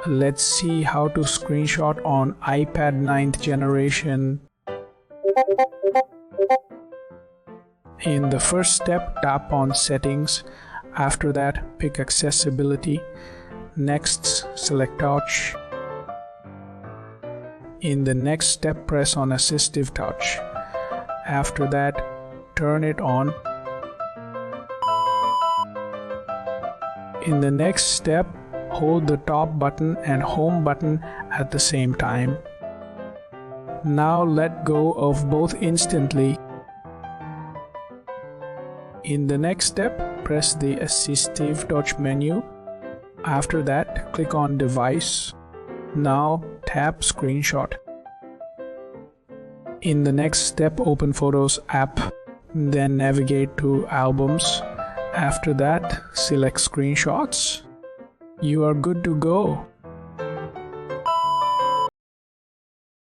Let's see how to screenshot on iPad 9th generation. In the first step, tap on Settings. After that, pick Accessibility. Next, select Touch. In the next step, press on Assistive Touch. After that, turn it on. In the next step, hold the top button and home button at the same time. Now let go of both instantly. In the next step, press the Assistive Touch menu. After that, click on Device. Now tap Screenshot. In the next step, open Photos app. Then navigate to Albums. After that, select Screenshots. You are good to go.